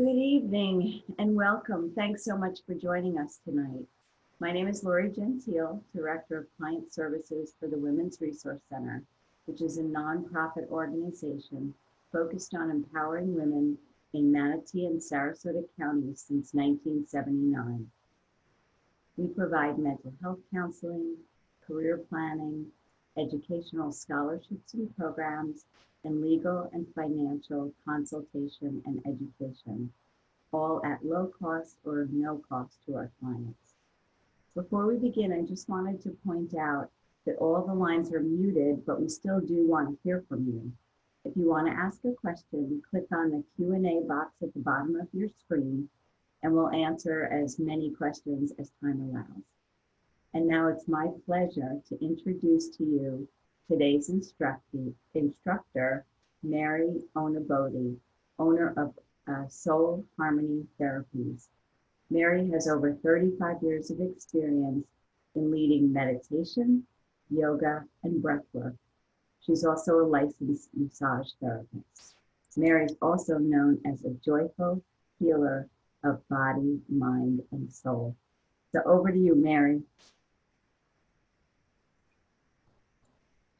Good evening and welcome. Thanks so much for joining us tonight. My name is Lori Gentile, Director of Client Services for the Women's Resource Center, which is a nonprofit organization focused on empowering women in Manatee and Sarasota counties since 1979. We provide mental health counseling, career planning, educational scholarships and programs, and legal and financial consultation and education, all at low cost or no cost to our clients. Before we begin, I just wanted to point out that all the lines are muted, but we still do want to hear from you. If you want to ask a question, click on the Q&A box at the bottom of your screen, and we'll answer as many questions as time allows. And now it's my pleasure to introduce to you today's instructor, Mary Onna Bode, owner of Soul Harmony Therapies. Mary has over 35 years of experience in leading meditation, yoga, and breathwork. She's also a licensed massage therapist. Mary is also known as a joyful healer of body, mind, and soul. So over to you, Mary.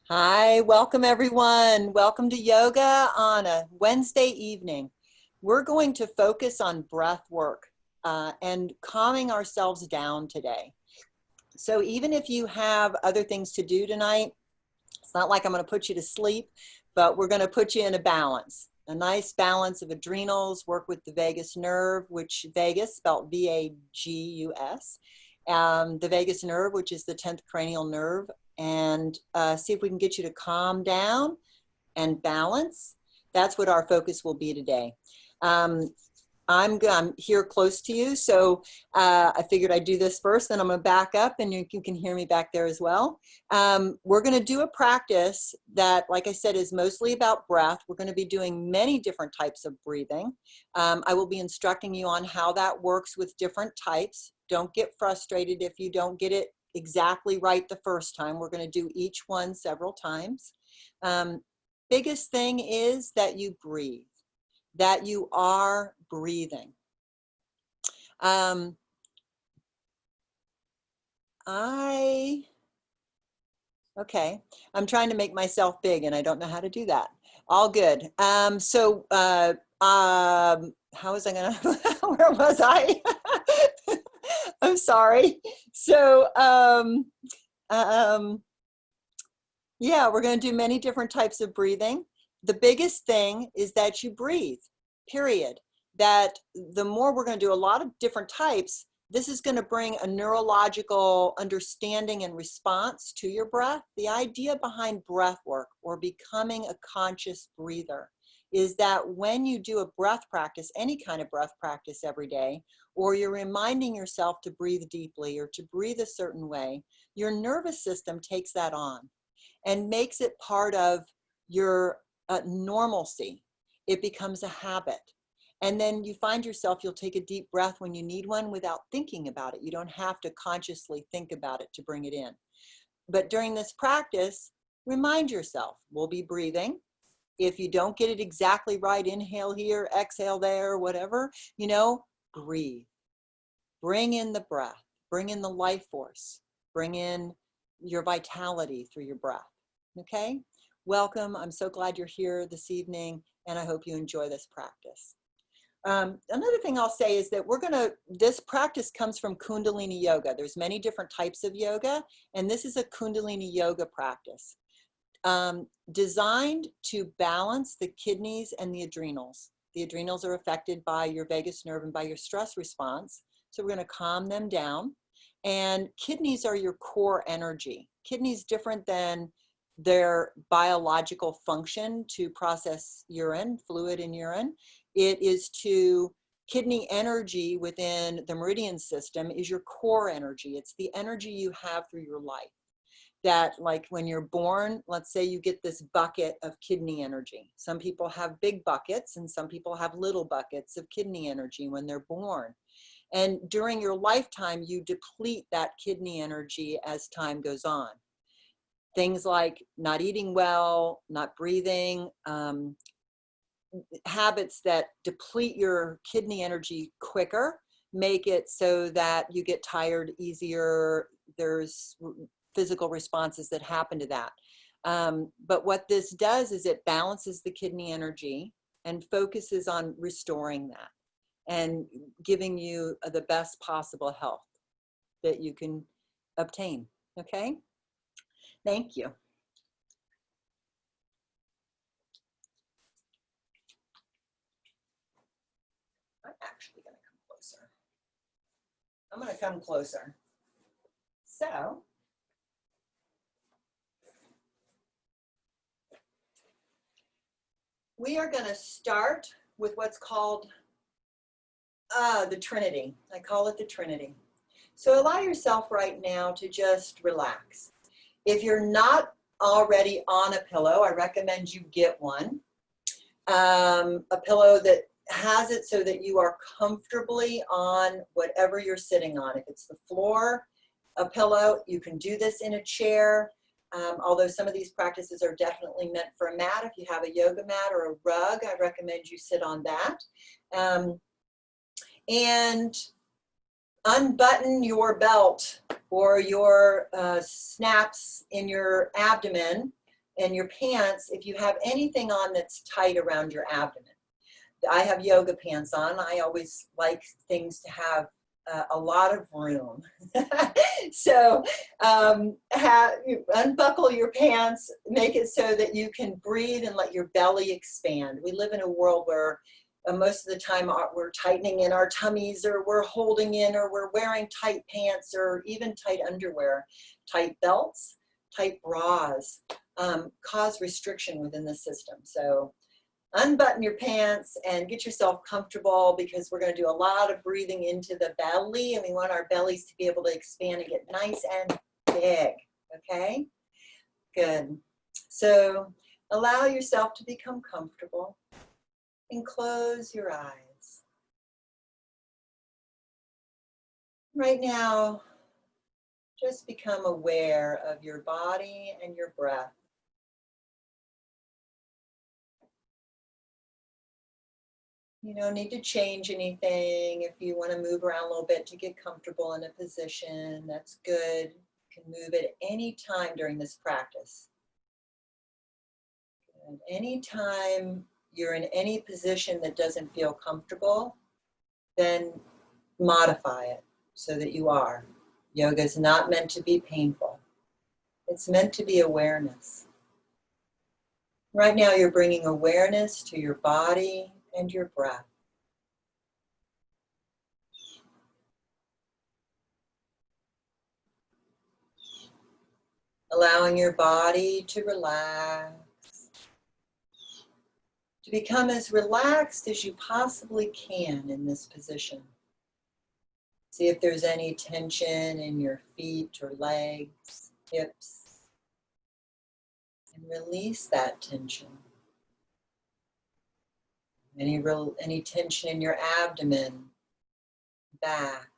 Hi, welcome everyone. Welcome to Yoga on a Wednesday evening. We're going to focus on breath work and calming ourselves down today. So even if you have other things to do tonight, it's not like I'm going to put you to sleep, but we're going to put you in a balance. A nice balance of adrenals, work with the vagus nerve, which vagus spelled V-A-G-U-S, the vagus nerve, which is the 10th cranial nerve, and see if we can get you to calm down and balance. That's what our focus will be today. I'm here close to you, so I figured I'd do this first, then I'm going to back up and you can hear me back there as well. We're going to do a practice that, like I said, is mostly about breath. We're going to be doing many different types of breathing. I will be instructing you on how that works with different types. Don't get frustrated if you don't get it exactly right the first time. We're going to do each one several times. Biggest thing is that you breathe, that you are breathing. Okay, I'm trying to make myself big and I don't know how to do that. All good. How was I gonna, where was I? I'm sorry. So, yeah, we're going to do many different types of breathing. The biggest thing is that you breathe, period. That the more we're going to do a lot of different types, this is going to bring a neurological understanding and response to your breath. The idea behind breath work or becoming a conscious breather is that when you do a breath practice, any kind of breath practice every day, or you're reminding yourself to breathe deeply or to breathe a certain way, your nervous system takes that on and makes it part of your normalcy. It becomes a habit. And then you find yourself, you'll take a deep breath when you need one without thinking about it. You don't have to consciously think about it to bring it in. But during this practice, remind yourself, we'll be breathing. If you don't get it exactly right, inhale here, exhale there, whatever, you know, breathe. Bring in the breath, bring in the life force, bring in your vitality through your breath. Okay? Welcome. I'm so glad you're here this evening, and I hope you enjoy this practice. Another thing I'll say is that this practice comes from Kundalini Yoga. There's many different types of yoga, and this is a Kundalini Yoga practice designed to balance the kidneys and the adrenals. The adrenals are affected by your vagus nerve and by your stress response. So we're going to calm them down. And kidneys are your core energy. Kidneys different than their biological function to process urine, fluid in urine. It is kidney energy within the meridian system is your core energy. It's the energy you have through your life. That, like when you're born, let's say you get this bucket of kidney energy. Some people have big buckets and some people have little buckets of kidney energy when they're born. And during your lifetime, you deplete that kidney energy as time goes on. Things like not eating well, not breathing, habits that deplete your kidney energy quicker make it so that you get tired easier. There's physical responses that happen to that. But what this does is it balances the kidney energy and focuses on restoring that and giving you the best possible health that you can obtain. Okay? Thank you. I'm actually going to come closer. I'm going to come closer. So, we are going to start with what's called the Trinity. I call it the Trinity. So allow yourself right now to just relax. If you're not already on a pillow, I recommend you get one. A pillow that has it so that you are comfortably on whatever you're sitting on. If it's the floor, a pillow, you can do this in a chair. Although some of these practices are definitely meant for a mat. If you have a yoga mat or a rug, I recommend you sit on that. And unbutton your belt or your snaps in your abdomen and your pants if you have anything on that's tight around your abdomen. I have yoga pants on. I always like things to have a lot of room. So unbuckle your pants, make it so that you can breathe and let your belly expand. We live in a world where most of the time we're tightening in our tummies, or we're holding in, or we're wearing tight pants, or even tight underwear. Tight belts, tight bras cause restriction within the system. So unbutton your pants and get yourself comfortable, because we're going to do a lot of breathing into the belly, and we want our bellies to be able to expand and get nice and big. Okay? Good. So allow yourself to become comfortable and close your eyes. Right now, just become aware of your body and your breath. You don't need to change anything. If you want to move around a little bit to get comfortable in a position, that's good. You can move at any time during this practice. And anytime you're in any position that doesn't feel comfortable, then modify it so that you are. Yoga is not meant to be painful. It's meant to be awareness. Right now, you're bringing awareness to your body and your breath. Allowing your body to relax, to become as relaxed as you possibly can in this position. See if there's any tension in your feet or legs, hips, and release that tension. Any tension in your abdomen, back,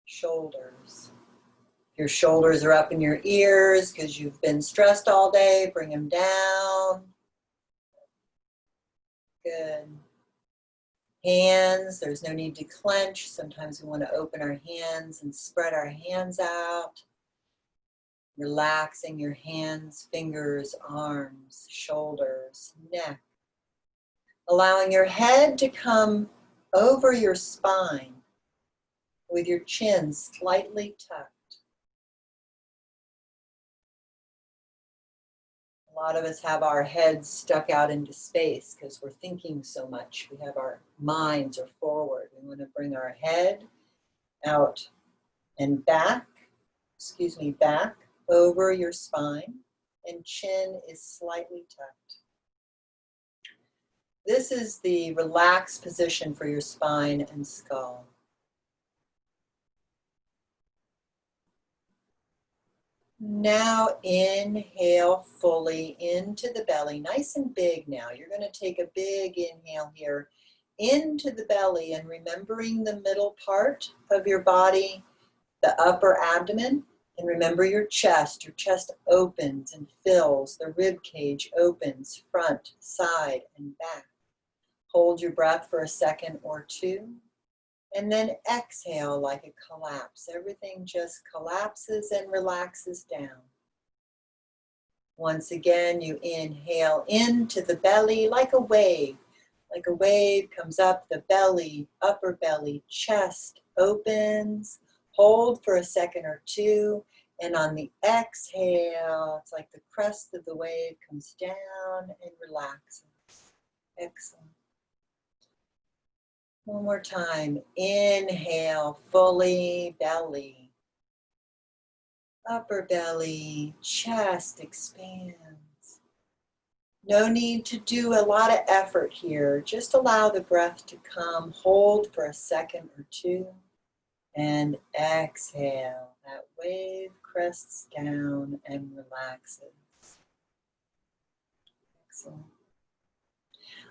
shoulders. If your shoulders are up in your ears because you've been stressed all day, bring them down. Good. Hands, there's no need to clench. Sometimes we want to open our hands and spread our hands out. Relaxing your hands, fingers, arms, shoulders, neck. Allowing your head to come over your spine with your chin slightly tucked. A lot of us have our heads stuck out into space because we're thinking so much. We have our minds are forward. We want to bring our head out and back, back over your spine, and chin is slightly tucked. This is the relaxed position for your spine and skull. Now inhale fully into the belly, nice and big now. You're going to take a big inhale here into the belly, and remembering the middle part of your body, the upper abdomen, and remember your chest. Your chest opens and fills, the rib cage opens, front, side, and back. Hold your breath for a second or two. And then exhale like a collapse. Everything just collapses and relaxes down. Once again, you inhale into the belly like a wave. Like a wave comes up the belly, upper belly, chest opens. Hold for a second or two. And on the exhale, it's like the crest of the wave comes down and relaxes. Excellent. One more time. Inhale, fully belly. Upper belly, chest expands. No need to do a lot of effort here. Just allow the breath to come. Hold for a second or two. And exhale. That wave crests down and relaxes. Excellent.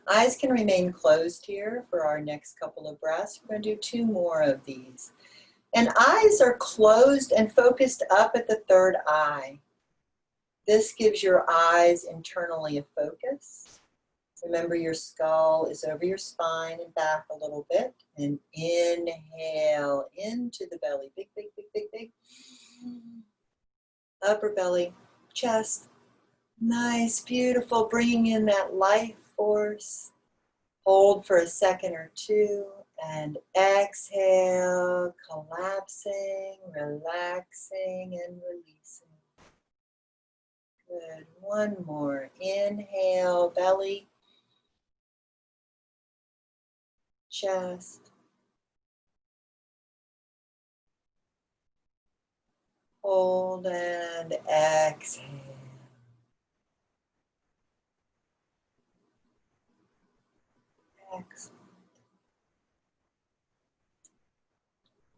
Eyes can remain closed here for our next couple of breaths. We're going to do 2 more of these. And eyes are closed and focused up at the third eye. This gives your eyes internally a focus. Remember, your skull is over your spine and back a little bit. And inhale into the belly. Big, big, big, big, big. Upper belly, chest. Nice, beautiful. Bringing in that life force. Hold for a second or two. And exhale, collapsing, relaxing, and releasing. Good. One more. Inhale, belly, chest. Hold and exhale. Excellent.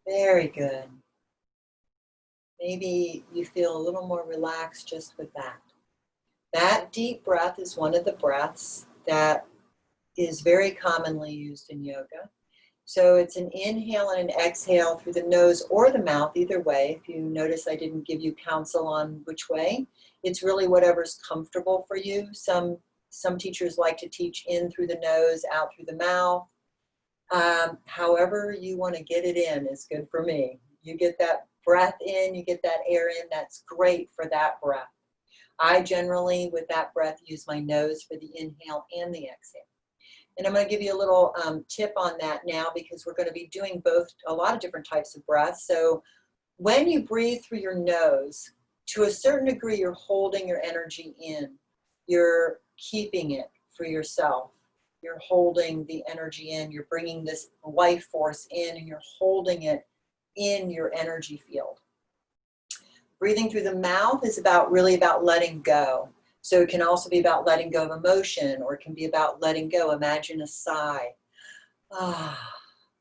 Very good. Maybe you feel a little more relaxed just with that. That deep breath is one of the breaths that is very commonly used in yoga. So it's an inhale and an exhale through the nose or the mouth, either way. If you notice, I didn't give you counsel on which way. It's really whatever's comfortable for you. Some teachers like to teach in through the nose, out through the mouth. However you want to get it in is good for me. You get that breath in, you get that air in, that's great for that breath. I generally, with that breath, use my nose for the inhale and the exhale. And I'm going to give you a little tip on that now, because we're going to be doing a lot of different types of breaths. So when you breathe through your nose, to a certain degree, you're holding your energy in. You're keeping it for yourself. You're holding the energy in. You're bringing this life force in, and you're holding it in your energy field. Breathing through the mouth is really about letting go. So it can also be about letting go of emotion, or it can be about letting go. Imagine a sigh. A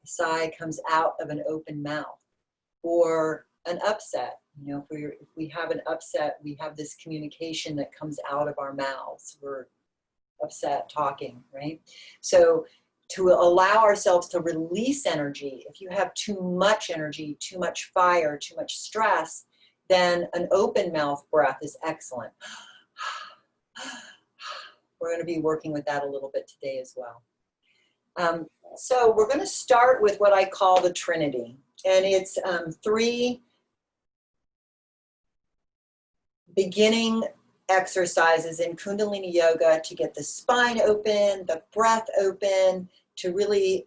sigh comes out of an open mouth. Or an upset. You know, if we have an upset, we have this communication that comes out of our mouths. We're upset talking, right? So to allow ourselves to release energy, if you have too much energy, too much fire, too much stress, then an open mouth breath is excellent. We're going to be working with that a little bit today as well. So we're going to start with what I call the Trinity. And it's 3 beginning exercises in Kundalini Yoga to get the spine open, the breath open, to really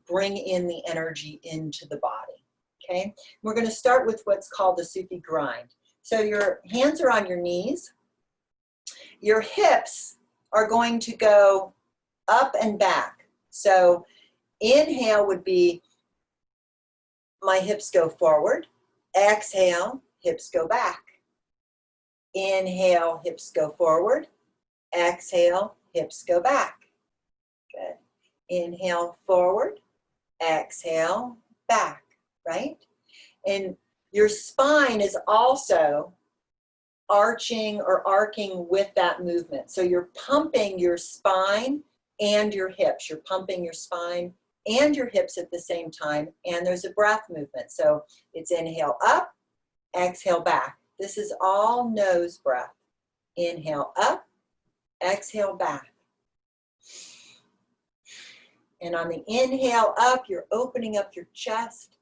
bring in the energy into the body. Okay? We're going to start with what's called the Sufi Grind. So your hands are on your knees. Your hips are going to go up and back. So inhale would be my hips go forward. Exhale, hips go back. Inhale, hips go forward. Exhale, hips go back. Good. Inhale, forward. Exhale, back, right? And your spine is also arching or arcing with that movement. So you're pumping your spine and your hips. You're pumping your spine and your hips at the same time. And there's a breath movement. So it's inhale up, exhale back. This is all nose breath. Inhale up, exhale back. And on the inhale up, you're opening up your chest.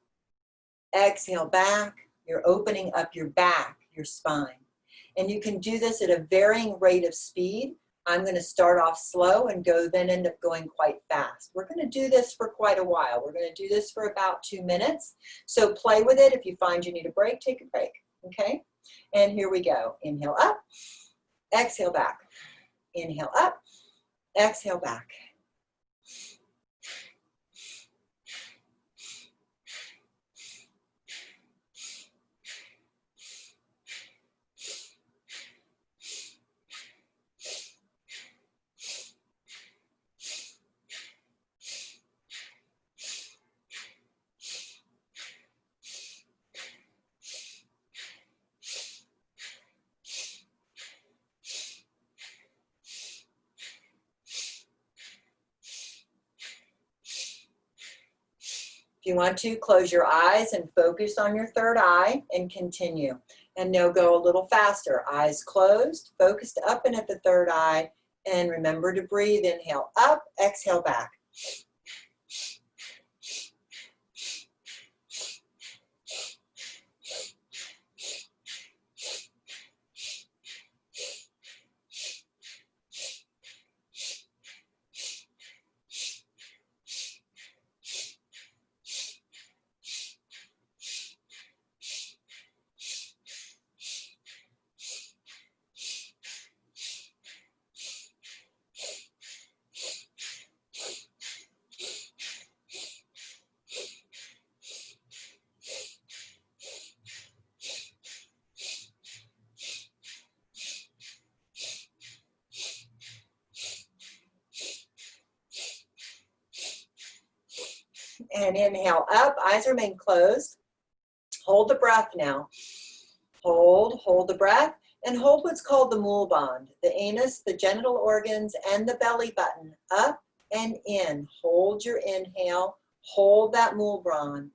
Exhale back, you're opening up your back, your spine. And you can do this at a varying rate of speed. I'm going to start off slow and then end up going quite fast. We're going to do this for quite a while. We're going to do this for about 2 minutes. So play with it. If you find you need a break, take a break. Okay? And here we go. Inhale up, exhale back. Inhale up, exhale back. If you want to, close your eyes and focus on your third eye and continue. And now go a little faster. Eyes closed, focused up and at the third eye. And remember to breathe. Inhale up, exhale back. And inhale up, eyes remain closed. Hold the breath now. Hold the breath, and hold what's called the mul band, the anus, the genital organs, and the belly button, up and in. Hold your inhale, hold that mul band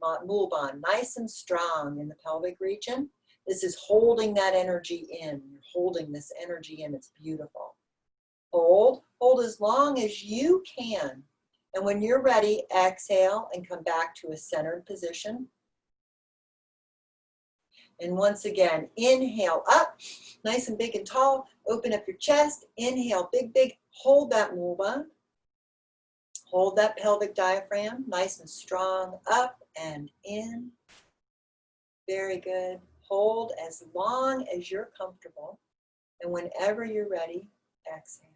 nice and strong in the pelvic region. This is holding that energy in. You're holding this energy in, it's beautiful. Hold as long as you can. And when you're ready, exhale and come back to a centered position. And once again, inhale up, nice and big and tall. Open up your chest. Inhale, big, big. Hold that mul band. Hold that pelvic diaphragm, nice and strong, up and in. Very good. Hold as long as you're comfortable. And whenever you're ready, exhale.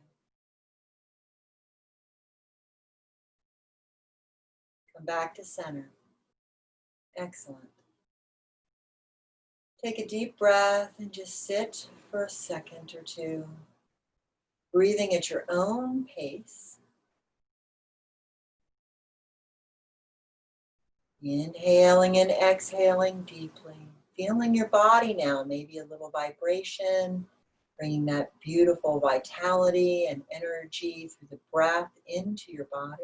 Come back to center. Excellent. Take a deep breath and just sit for a second or two, breathing at your own pace. Inhaling and exhaling deeply. Feeling your body now, maybe a little vibration, bringing that beautiful vitality and energy through the breath into your body.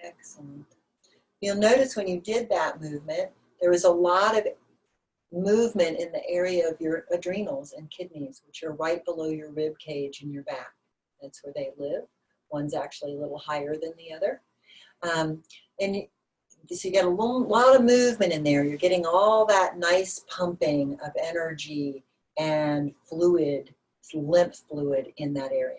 Excellent. You'll notice when you did that movement, there was a lot of movement in the area of your adrenals and kidneys, which are right below your rib cage and your back. That's where they live. One's actually a little higher than the other. So you get a lot of movement in there. You're getting all that nice pumping of energy and fluid, lymph fluid in that area.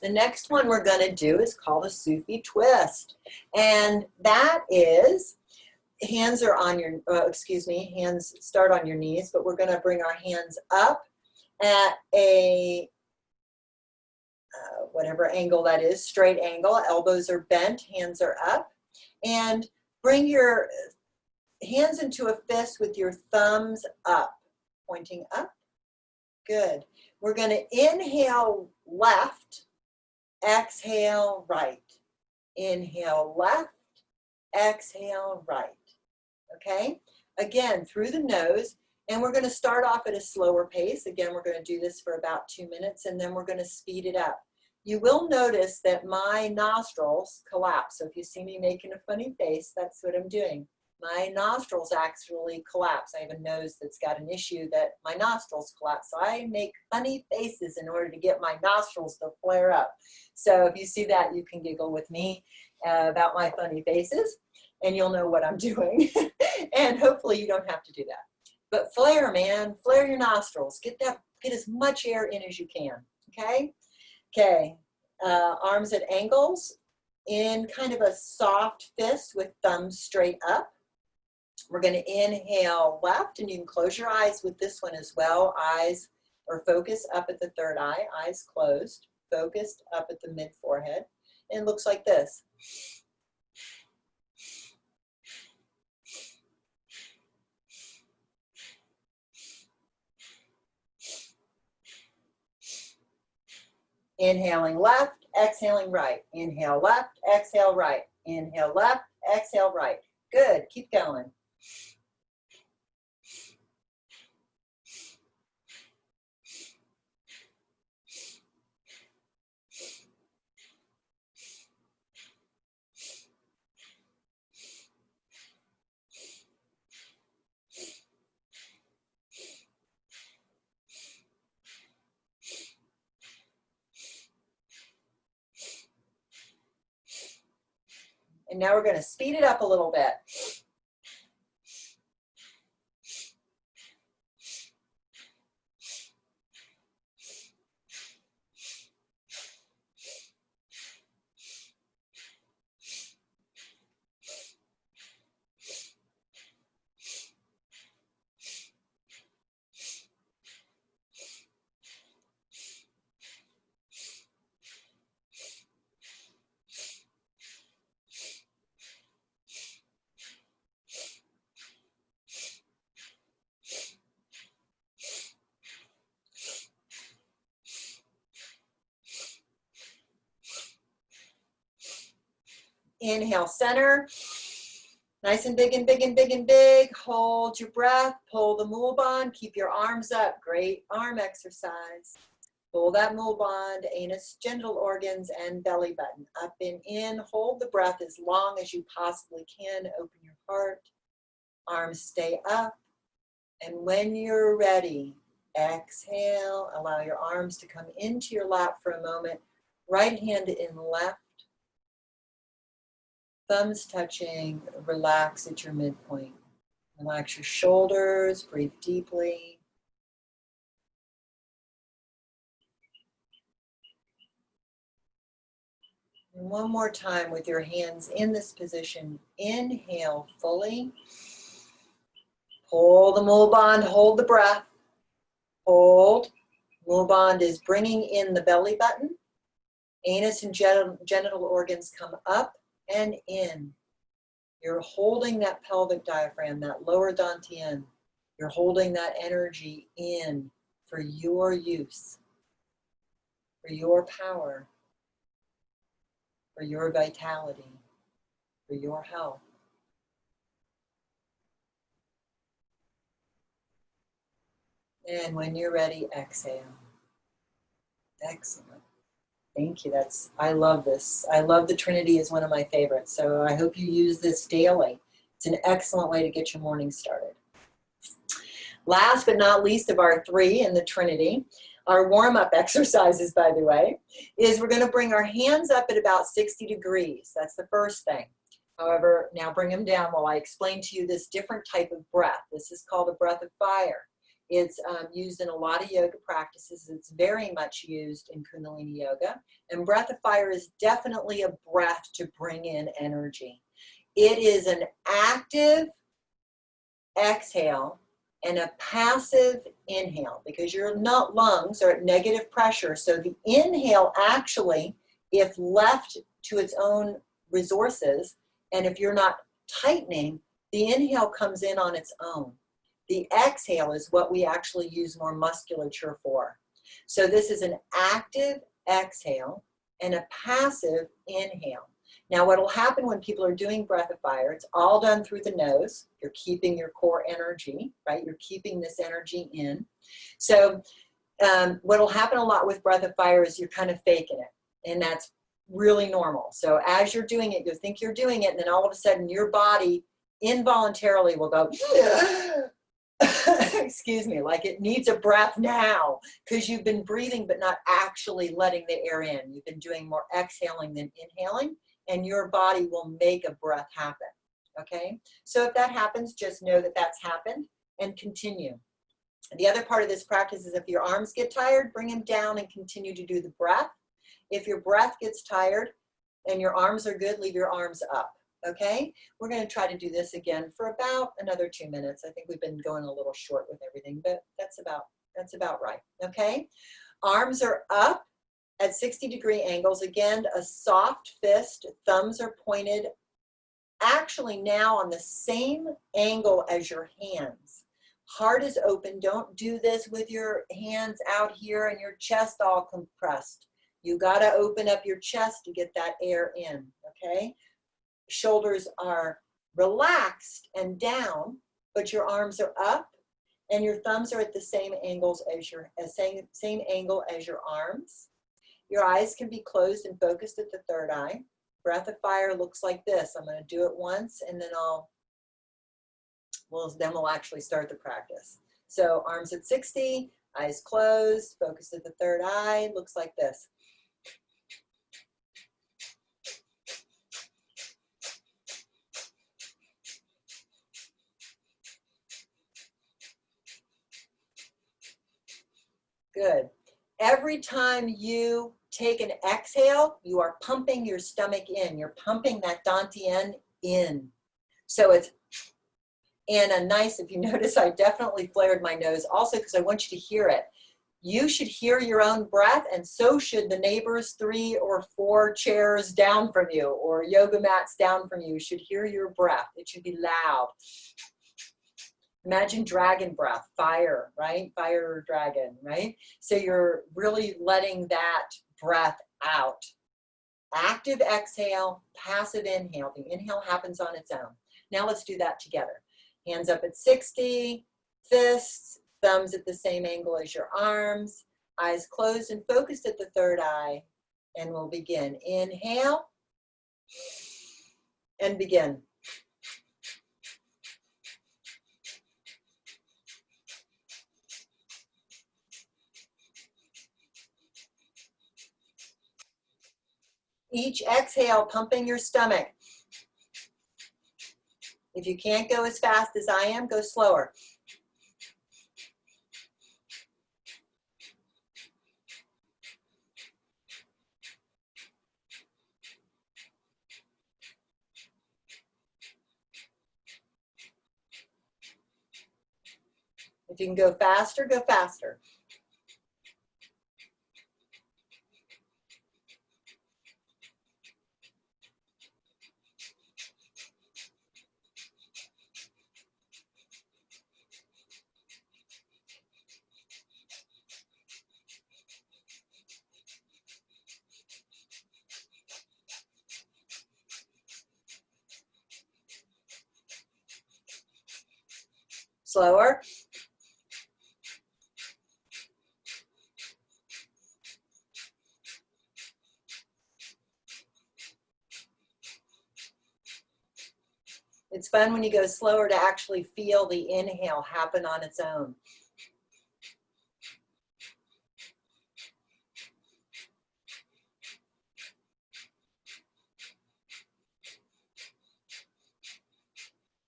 The next one we're going to do is called a Sufi Twist. And that is, hands are on your, hands start on your knees, but we're going to bring our hands up at a, whatever angle that is, straight angle. Elbows are bent, hands are up. And bring your hands into a fist with your thumbs up, pointing up. Good. We're going to inhale left. Exhale right. Inhale left. Exhale right. Okay? Again, through the nose. And we're going to start off at a slower pace. Again, we're going to do this for about 2 minutes, and then we're going to speed it up. You will notice that my nostrils collapse. So if you see me making a funny face, that's what I'm doing. my nostrils actually collapse. I have a nose that's got an issue that my nostrils collapse. So I make funny faces in order to get my nostrils to flare up. So if you see that, you can giggle with me about my funny faces, and you'll know what I'm doing. And hopefully you don't have to do that. But flare, man, flare your nostrils. Get as much air in as you can, okay? Okay, arms at angles in kind of a soft fist with thumbs straight up. We're going to inhale left, and you can close your eyes with this one as well. Eyes or focus up at the third eye, eyes closed, focused up at the mid forehead. And it looks like this. Inhaling left, exhaling right. Inhale left, exhale right. Inhale left, exhale right. Good, keep going. And now we're going to speed it up a little bit. Inhale, center. Nice and big and big and big and big. Hold your breath. Pull the mul band. Keep your arms up. Great arm exercise. Pull that mul band, anus, genital organs, and belly button. Up and in. Hold the breath as long as you possibly can. Open your heart. Arms stay up. And when you're ready, exhale. Allow your arms to come into your lap for a moment. Right hand in left. Thumbs touching, relax at your midpoint. Relax your shoulders, breathe deeply. And one more time with your hands in this position. Inhale fully. Pull the mul band, hold the breath. Hold. Mul band is bringing in the belly button. Anus and genital organs come up and in. You're holding that pelvic diaphragm, that lower dantian. You're holding that energy in for your use, for your power, for your vitality, for your health. And when you're ready, exhale. Excellent. Thank you. I love this. I love the Trinity is one of my favorites. So I hope you use this daily. It's an excellent way to get your morning started. Last but not least of our three in the Trinity, our warm-up exercises, by the way, is we're going to bring our hands up at about 60 degrees. That's the first thing. However, now bring them down while I explain to you this different type of breath. This is called a breath of fire. It's used in a lot of yoga practices. It's very much used in Kundalini yoga. And breath of fire is definitely a breath to bring in energy. It is an active exhale and a passive inhale because your lungs are at negative pressure. So the inhale actually, if left to its own resources, and if you're not tightening, the inhale comes in on its own. The exhale is what we actually use more musculature for. So this is an active exhale and a passive inhale. Now what will happen when people are doing breath of fire, it's all done through the nose. You're keeping your core energy, right? You're keeping this energy in. So what will happen a lot with breath of fire is you're kind of faking it. And that's really normal. So as you're doing it, you'll think you're doing it, and then all of a sudden your body involuntarily will go, excuse me, like it needs a breath now, because you've been breathing but not actually letting the air in. You've been doing more exhaling than inhaling, and your body will make a breath happen. Okay, so if that happens, just know that that's happened and continue. The other part of this practice is if your arms get tired, bring them down and continue to do the breath. If your breath gets tired and your arms are good, leave your arms up. Okay, we're going to try to do this again for about another 2 minutes. I think we've been going a little short with everything, but that's about right. Okay, arms are up at 60-degree angles. Again, a soft fist, thumbs are pointed actually now on the same angle as your hands. Heart is open. Don't do this with your hands out here and your chest all compressed. You got to open up your chest to get that air in, okay? Shoulders are relaxed and down, but your arms are up and your thumbs are at the same angles as your same angle as your arms. Your eyes can be closed and focused at the third eye. Breath of fire looks like this. I'm going to do it once and then we'll actually start the practice. So arms at 60, eyes closed, focused at the third eye, looks like this. Good. Every time you take an exhale, you are pumping your stomach in. You're pumping that dantian in. So it's in a nice, if you notice, I definitely flared my nose also because I want you to hear it. You should hear your own breath, and so should the neighbors 3 or 4 chairs down from you or yoga mats down from you should hear your breath. It should be loud. Imagine dragon breath, fire, right? Fire or dragon, right? So you're really letting that breath out. Active exhale, passive inhale. The inhale happens on its own. Now let's do that together. Hands up at 60, fists, thumbs at the same angle as your arms, eyes closed and focused at the third eye, and we'll begin. Inhale and begin. Each exhale, pumping your stomach. If you can't go as fast as I am, go slower. If you can go faster, go faster. Slower. It's fun when you go slower to actually feel the inhale happen on its own.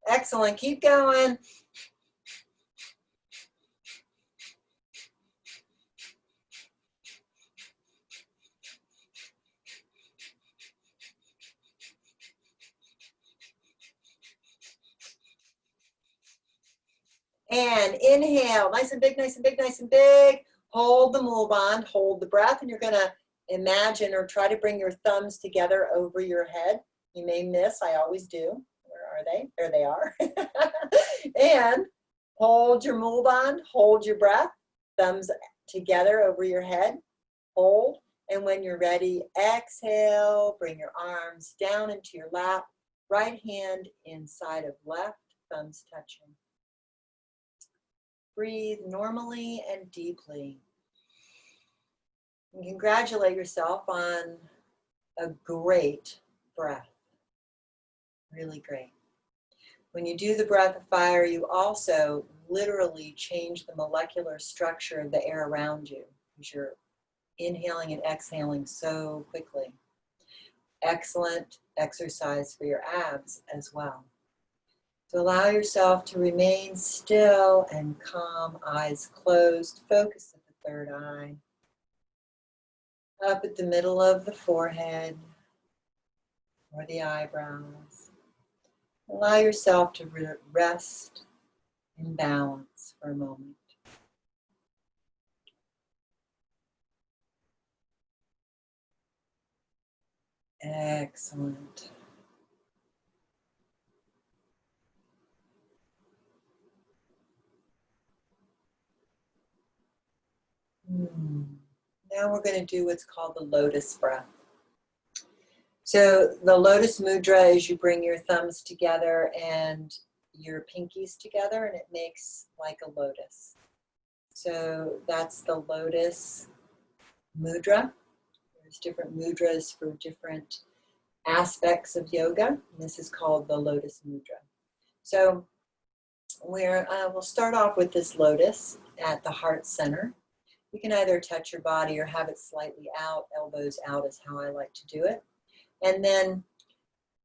Excellent, keep going. And inhale, nice and big, nice and big, nice and big. Hold the mul band, hold the breath, and you're gonna imagine or try to bring your thumbs together over your head. You may miss, I always do. Where are they? There they are. And hold your mul band, hold your breath, thumbs together over your head, hold. And when you're ready, exhale, bring your arms down into your lap, right hand inside of left, thumbs touching. Breathe normally and deeply. And congratulate yourself on a great breath. Really great. When you do the breath of fire, you also literally change the molecular structure of the air around you because you're inhaling and exhaling so quickly. Excellent exercise for your abs as well. So allow yourself to remain still and calm, eyes closed. Focus at the third eye. Up at the middle of the forehead or the eyebrows. Allow yourself to rest in balance for a moment. Excellent. Now we're going to do what's called the lotus breath. So the Lotus Mudra is you bring your thumbs together and your pinkies together and it makes like a lotus. So that's the Lotus Mudra. There's different mudras for different aspects of yoga. This is called the Lotus Mudra. So we'll start off with this lotus at the heart center. You can either touch your body or have it slightly out, elbows out is how I like to do it. And then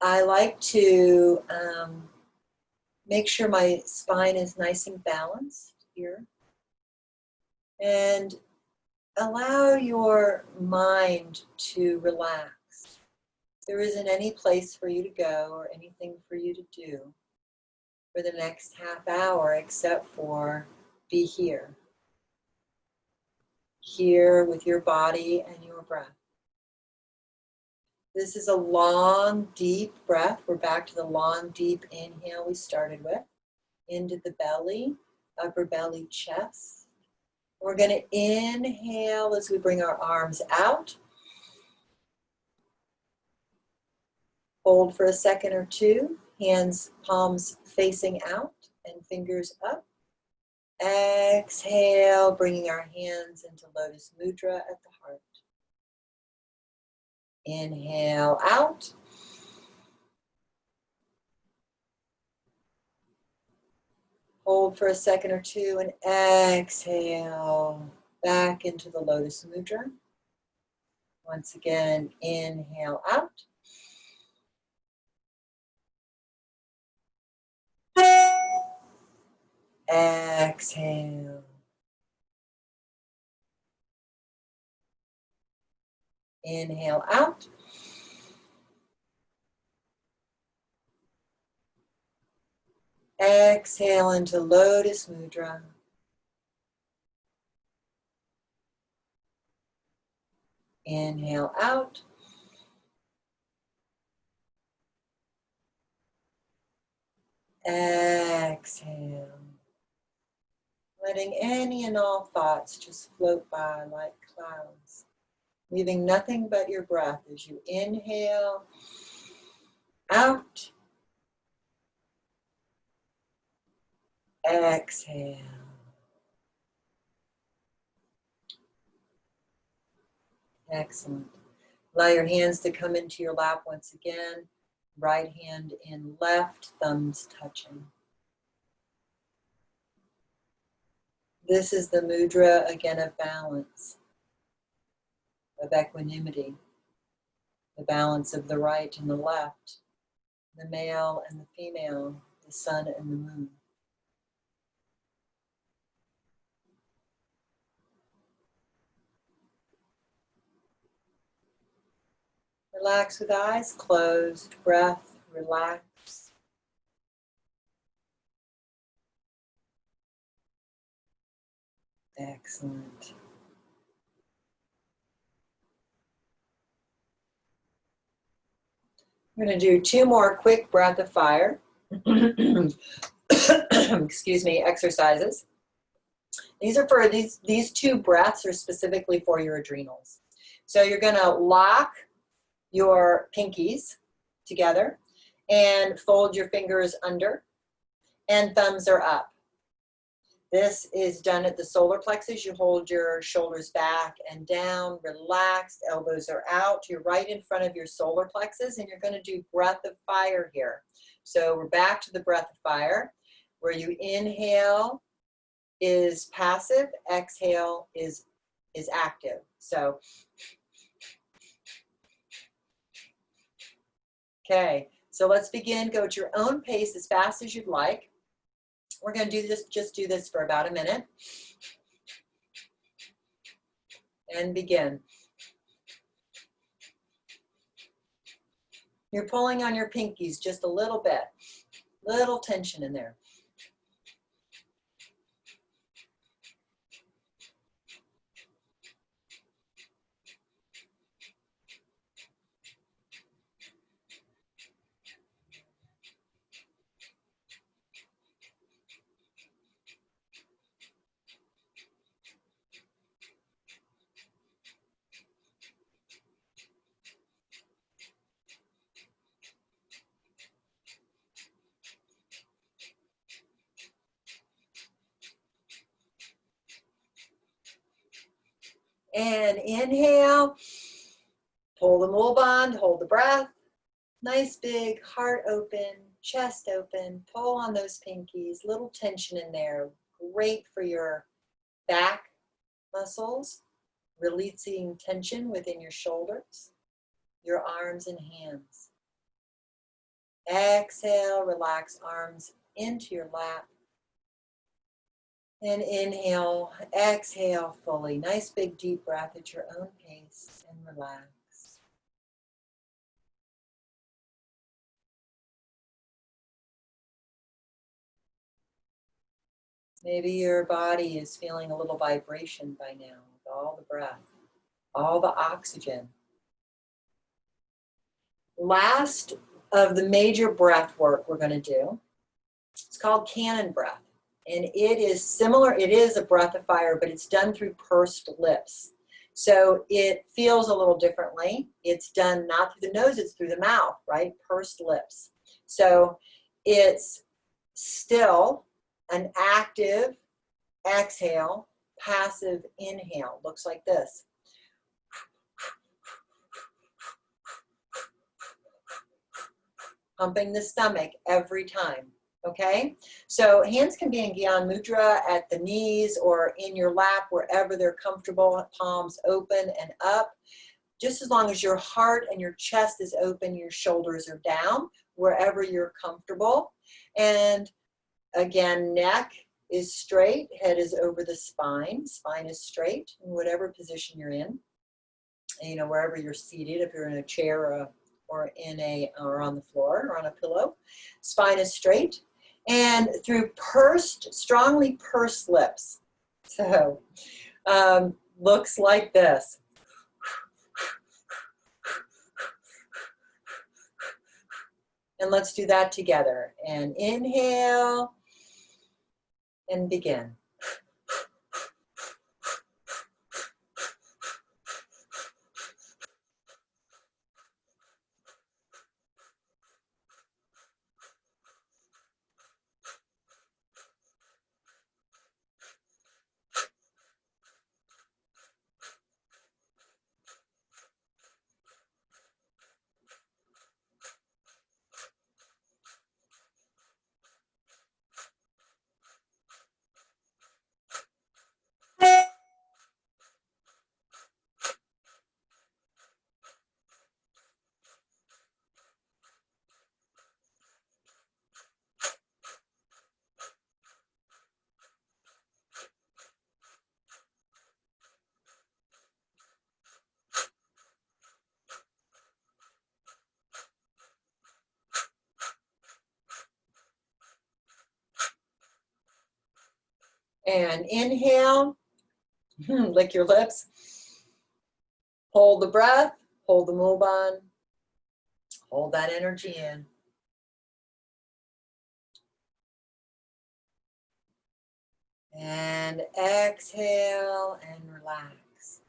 I like to make sure my spine is nice and balanced here. And allow your mind to relax. There isn't any place for you to go or anything for you to do for the next half hour except for be here. Here with your body and your breath. This is a long, deep breath. We're back to the long, deep inhale we started with. Into the belly, upper belly, chest. We're going to inhale as we bring our arms out. Hold for a second or two. Hands, palms facing out and fingers up. Exhale, bringing our hands into Lotus Mudra at the heart. Inhale out. Hold for a second or two and exhale back into the Lotus Mudra. Once again, inhale out. Exhale. Inhale out. Exhale into Lotus Mudra. Inhale out. Exhale. Letting any and all thoughts just float by like clouds. Leaving nothing but your breath as you inhale, out, exhale. Excellent. Allow your hands to come into your lap once again. Right hand in left, thumbs touching. This is the mudra, again, of balance, of equanimity, the balance of the right and the left, the male and the female, the sun and the moon. Relax with eyes closed, breath, relax. Excellent. I'm going to do 2 more quick breath of fire, excuse me, exercises. These are for, these 2 breaths are specifically for your adrenals. So you're going to lock your pinkies together and fold your fingers under and thumbs are up. This is done at the solar plexus. You hold your shoulders back and down, relaxed, elbows are out. You're right in front of your solar plexus and you're going to do breath of fire here. So we're back to the breath of fire, where you inhale is passive, exhale is active. So, okay, so let's begin. Go at your own pace as fast as you'd like. We're going to do this, just do this for about a minute. And begin. You're pulling on your pinkies just a little bit. Little tension in there. And inhale, pull the mole bond, hold the breath. Nice big heart open, chest open, pull on those pinkies, little tension in there. Great for your back muscles, releasing tension within your shoulders, your arms and hands. Exhale, relax arms into your lap. And inhale, exhale fully. Nice big deep breath at your own pace and relax. Maybe your body is feeling a little vibration by now with all the breath, all the oxygen. Last of the major breath work we're going to do, it's called cannon breath. And it is similar, it is a breath of fire, but it's done through pursed lips. So it feels a little differently. It's done not through the nose, it's through the mouth, right? Pursed lips. So it's still an active exhale, passive inhale. Looks like this. Pumping the stomach every time. Okay, so hands can be in Gyan Mudra at the knees or in your lap, wherever they're comfortable, palms open and up. Just as long as your heart and your chest is open, your shoulders are down, wherever you're comfortable. And again, neck is straight, head is over the spine is straight in whatever position you're in. And, you know, wherever you're seated, if you're in a chair or on the floor or on a pillow, spine is straight. And through strongly pursed lips. So, looks like this. And let's do that together. And inhale and begin. And inhale, lick your lips, hold the breath, hold the mole bond, hold that energy in. And exhale and relax.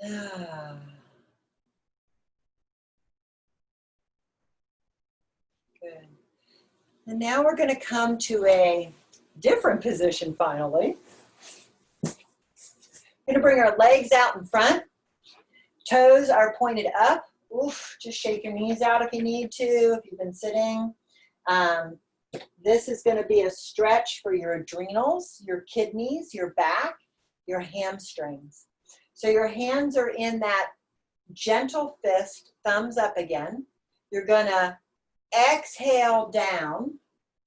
Ah. Good. And now we're going to come to a different position finally. We're going to bring our legs out in front, Toes are pointed up. Oof, just shake your knees out if you need to, if you've been sitting. This is going to be a stretch for your adrenals, your kidneys, your back, your hamstrings. So your hands are in that gentle fist, thumbs up again. You're going to exhale down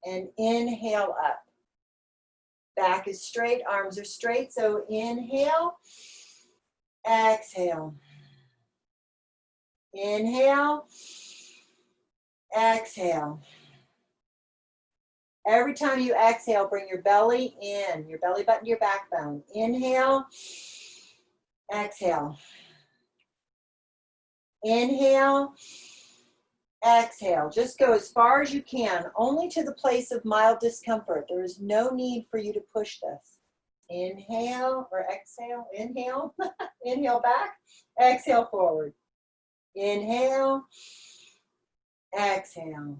and inhale up. Back is straight, arms are straight. So inhale, exhale. Inhale, exhale. Every time you exhale, bring your belly in, your belly button to your backbone. Inhale, exhale. Inhale, exhale. Just go as far as you can, only to the place of mild discomfort. There is no need for you to push this. Inhale or exhale, inhale, inhale back, exhale forward. Inhale, exhale.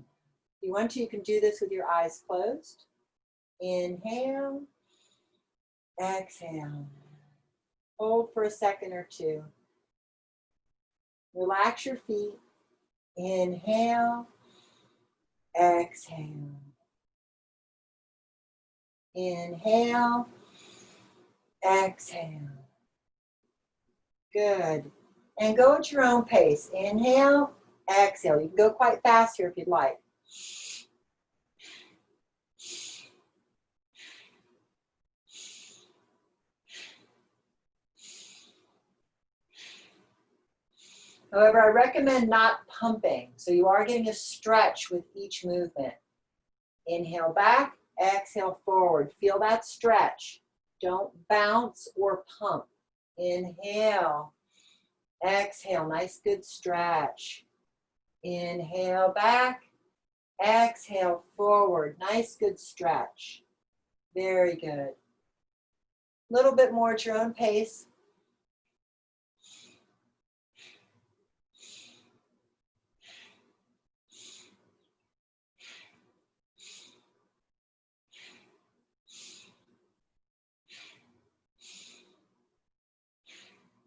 If you want to, you can do this with your eyes closed. Inhale, exhale. Hold for a second or two. Relax your feet. Inhale, exhale. Inhale, exhale. Good. And go at your own pace. Inhale, exhale. You can go quite fast here if you'd like. However, I recommend not pumping. So you are getting a stretch with each movement. Inhale back, exhale forward. Feel that stretch. Don't bounce or pump. Inhale, exhale. Nice, good stretch. Inhale back, exhale forward. Nice, good stretch. Very good. A little bit more at your own pace.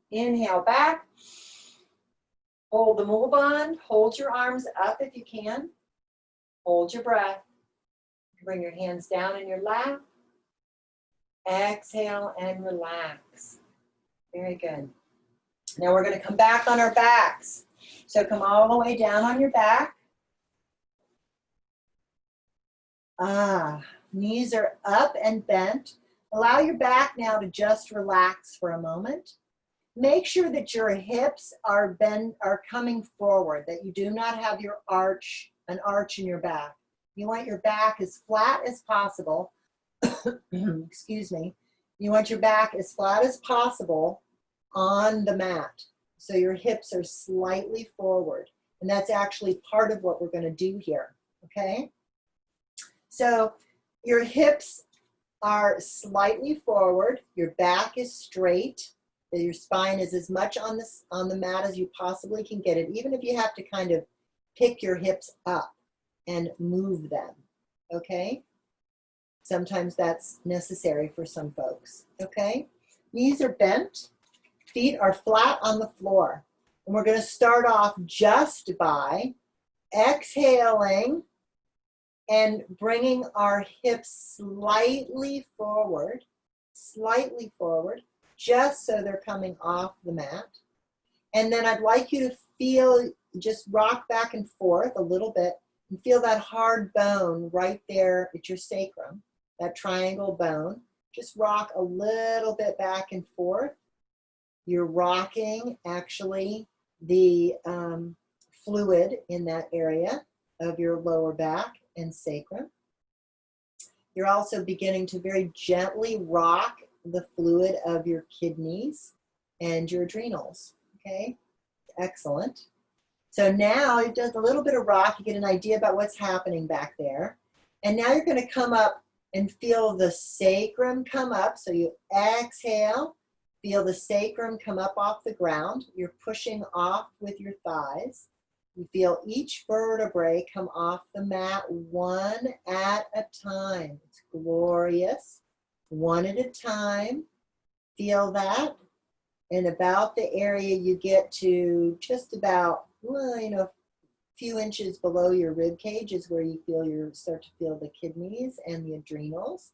Inhale back. Hold the mulband. Hold your arms up if you can. Hold your breath. Bring your hands down in your lap. Exhale and relax. Very good. Now we're going to come back on our backs. So come all the way down on your back. Knees are up and bent. Allow your back now to just relax for a moment. Make sure that your hips are coming forward, that you do not have an arch in your back. You want your back as flat as possible. Excuse me. You want your back as flat as possible on the mat. So your hips are slightly forward. And that's actually part of what we're going to do here. Okay? So your hips are slightly forward. Your back is straight. Your spine is as much on the mat as you possibly can get it, even if you have to kind of pick your hips up and move them, okay? Sometimes that's necessary for some folks, okay? Knees are bent, feet are flat on the floor. And we're going to start off just by exhaling and bringing our hips slightly forward, just so they're coming off the mat. And then I'd like you to feel, just rock back and forth a little bit and feel that hard bone right there at your sacrum, that triangle bone. Just rock a little bit back and forth. You're rocking actually the fluid in that area of your lower back and sacrum. You're also beginning to very gently rock the fluid of your kidneys and your adrenals, okay? Excellent. So now it does a little bit of rock, you get an idea about what's happening back there. And now you're gonna come up and feel the sacrum come up. So you exhale, feel the sacrum come up off the ground. You're pushing off with your thighs. You feel each vertebrae come off the mat one at a time. It's glorious. One at a time. Feel that. And about the area you get to just about, well, you know, a few inches below your rib cage is where you start to feel the kidneys and the adrenals.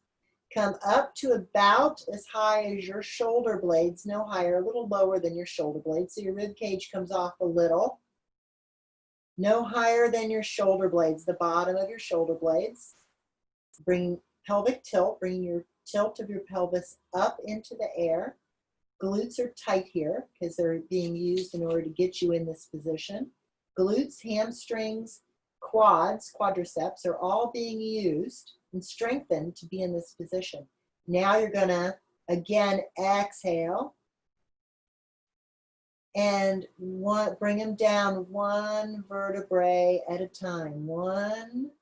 Come up to about as high as your shoulder blades, no higher, a little lower than your shoulder blades. So your rib cage comes off a little. No higher than your shoulder blades, the bottom of your shoulder blades. Bring pelvic tilt, bring your tilt of your pelvis up into the air. Glutes are tight here because they're being used in order to get you in this position. Glutes, hamstrings, quads, quadriceps are all being used and strengthened to be in this position. Now you're gonna, again, exhale and bring them down one vertebrae at a time. One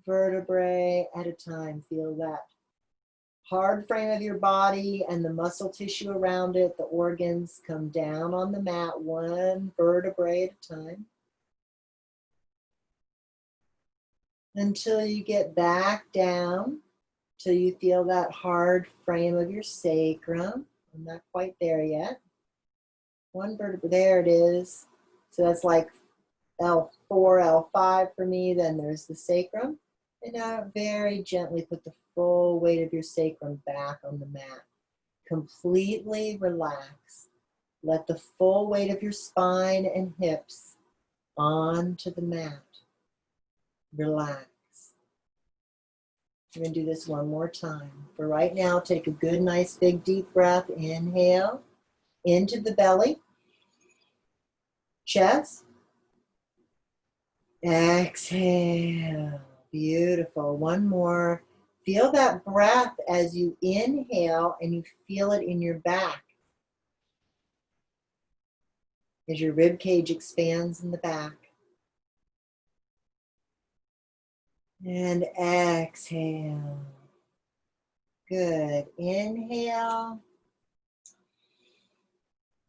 vertebrae at a time. Feel that hard frame of your body and the muscle tissue around it, the organs come down on the mat one vertebrae at a time. Until you get back down, till you feel that hard frame of your sacrum. I'm not quite there yet. One vertebrae, there it is. So that's like L4, L5 for me. Then there's the sacrum. And now very gently put the full weight of your sacrum back on the mat. Completely relax. Let the full weight of your spine and hips onto the mat. Relax. We're going to do this one more time. For right now, take a good, nice, big, deep breath. Inhale into the belly, chest. Exhale. Beautiful. One more. Feel that breath as you inhale and you feel it in your back. As your rib cage expands in the back. And exhale. Good. Inhale.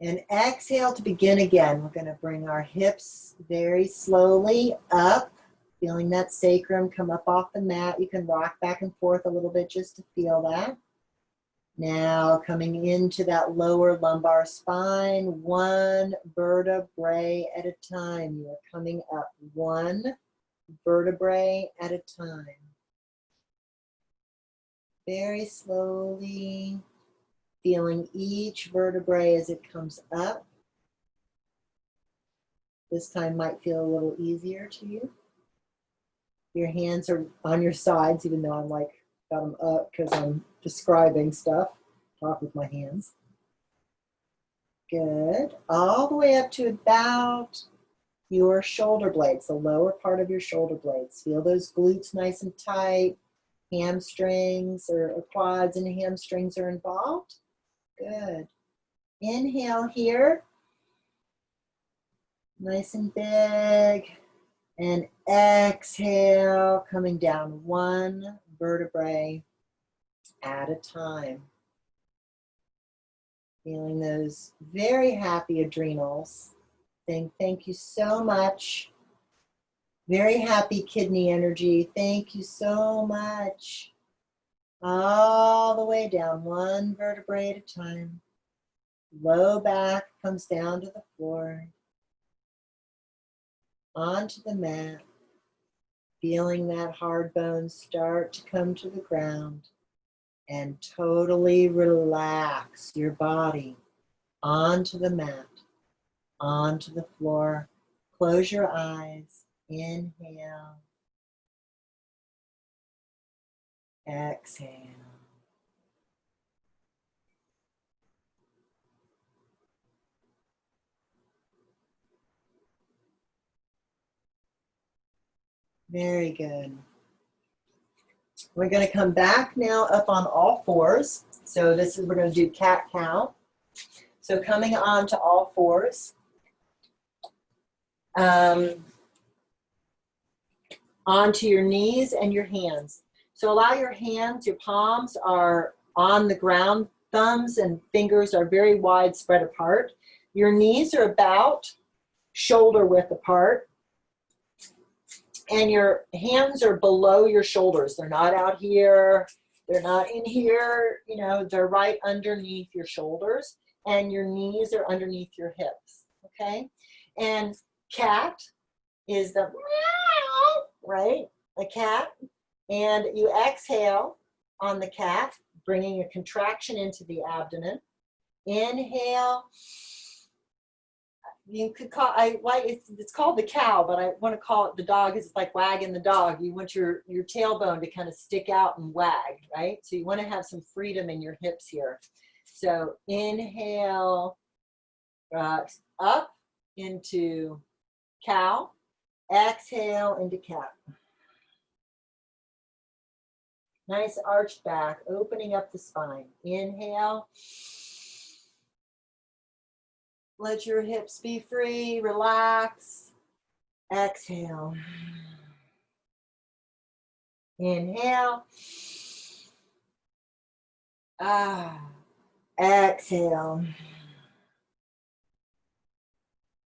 And exhale to begin again. We're going to bring our hips very slowly up, feeling that sacrum come up off the mat. You can rock back and forth a little bit just to feel that. Now coming into that lower lumbar spine, one vertebrae at a time. You are coming up one vertebrae at a time. Very slowly. Feeling each vertebrae as it comes up. This time might feel a little easier to you. Your hands are on your sides, even though I'm like, got them up because I'm describing stuff. Talk with my hands. Good. All the way up to about your shoulder blades, the lower part of your shoulder blades. Feel those glutes nice and tight. Hamstrings or quads and hamstrings are involved. Good. Inhale here. Nice and big. And exhale, coming down one vertebrae at a time. Feeling those very happy adrenals. Saying thank you so much. Very happy kidney energy. Thank you so much. All the way down, one vertebrae at a time. Low back comes down to the floor. Onto the mat. Feeling that hard bones start to come to the ground. And totally relax your body onto the mat, onto the floor. Close your eyes. Inhale. Exhale. Very good. We're going to come back now up on all fours. So we're going to do cat-cow. So coming on to all fours. Onto your knees and your hands. So allow your hands, your palms are on the ground. Thumbs and fingers are very wide spread apart. Your knees are about shoulder width apart. And your hands are below your shoulders. They're not out here. They're not in here. You know, they're right underneath your shoulders. and your knees are underneath your hips, okay? And cat is the meow, right? The cat. And you exhale on the cat, bringing a contraction into the abdomen. Inhale. You could call, it's called the cow, but I want to call it the dog. It's like wagging the dog. You want your tailbone to kind of stick out and wag, right? So you want to have some freedom in your hips here. So inhale, up into cow. Exhale into cat. Nice arched back, opening up the spine. Inhale. Let your hips be free, relax. Exhale. Inhale. Exhale.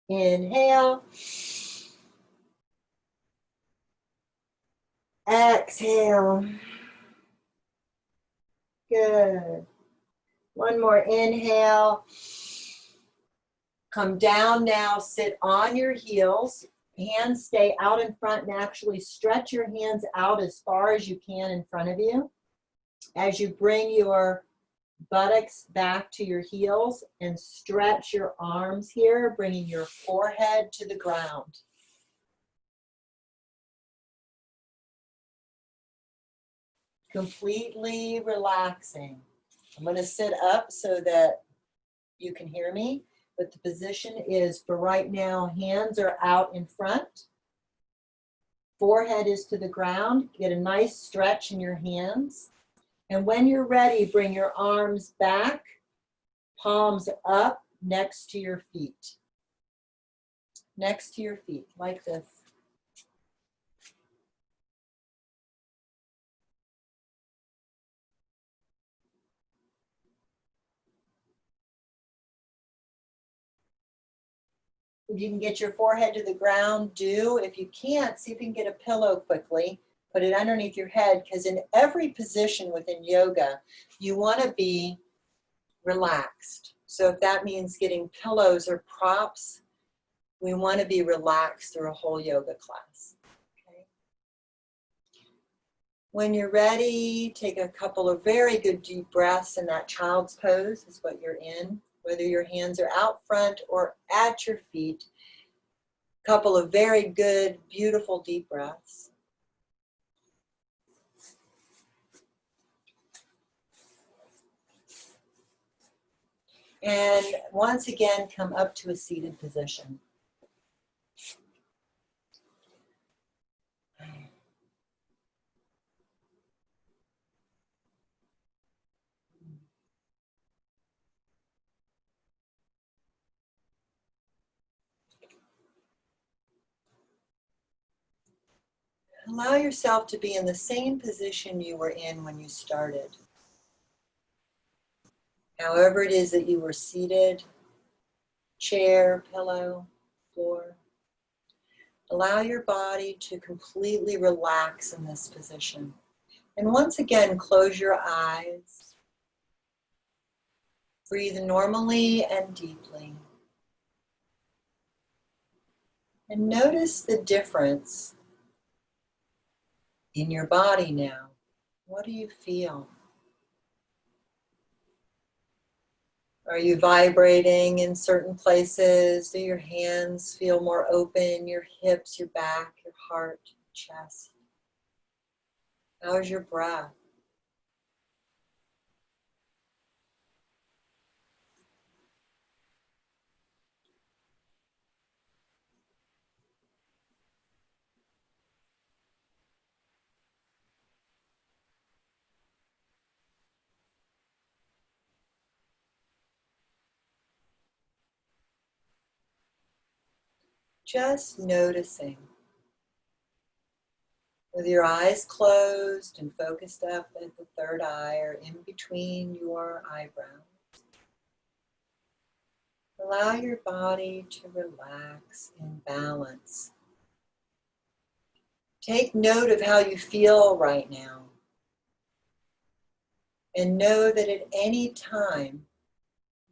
Inhale. Exhale. Good. One more inhale. Come down now, sit on your heels. Hands stay out in front and actually stretch your hands out as far as you can in front of you. As you bring your buttocks back to your heels and stretch your arms here, bringing your forehead to the ground. Completely relaxing. I'm going to sit up so that you can hear me, but the position is, for right now, hands are out in front. Forehead is to the ground. Get a nice stretch in your hands. And when you're ready, bring your arms back, palms up next to your feet. Next to your feet, like this. If you can get your forehead to the ground, do. If you can't, see if you can get a pillow quickly. Put it underneath your head, because in every position within yoga, you want to be relaxed. So if that means getting pillows or props, we want to be relaxed through a whole yoga class. Okay. When you're ready, take a couple of very good deep breaths in that child's pose is what you're in. Whether your hands are out front or at your feet, a couple of very good, beautiful deep breaths. And once again, come up to a seated position. Allow yourself to be in the same position you were in when you started. However it is that you were seated, chair, pillow, floor. Allow your body to completely relax in this position. And once again, close your eyes. Breathe normally and deeply. And notice the difference in your body now. What do you feel? Are you vibrating in certain places? Do your hands feel more open? Your hips, your back, your heart, chest? How is your breath? Just noticing. With your eyes closed and focused up at the third eye or in between your eyebrows. Allow your body to relax in balance. Take note of how you feel right now. And know that at any time,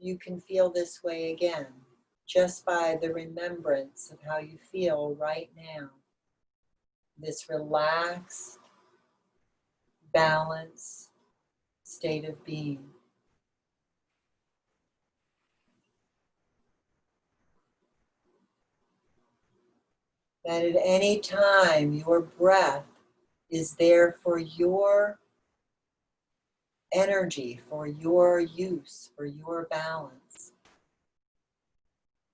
you can feel this way again, just by the remembrance of how you feel right now. This relaxed, balanced state of being. That at any time your breath is there for your energy, for your use, for your balance.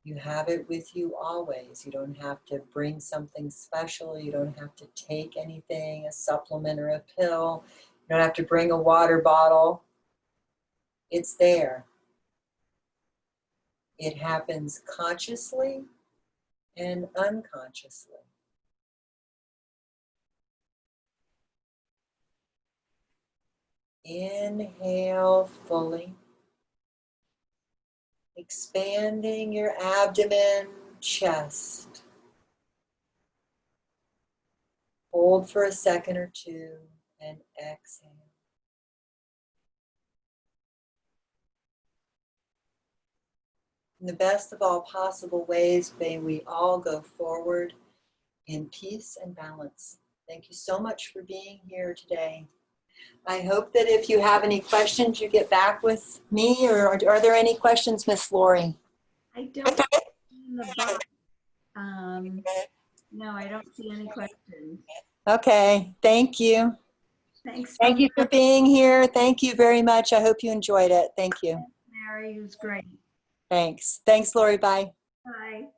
You have it with you always. You don't have to bring something special. You don't have to take anything, a supplement or a pill. You don't have to bring a water bottle. It's there. It happens consciously and unconsciously. Inhale fully, expanding your abdomen, chest. Hold for a second or two and exhale. In the best of all possible ways, may we all go forward in peace and balance. Thank you so much for being here today. I hope that if you have any questions, you get back with me, or are there any questions, Miss Lori? I don't see in the box. No, I don't see any questions. Okay, thank you. Thanks so Thank you for being here. Thank you very much. I hope you enjoyed it. Thank you. much, Mary. It was great. Thanks. Thanks, Lori. Bye. Bye.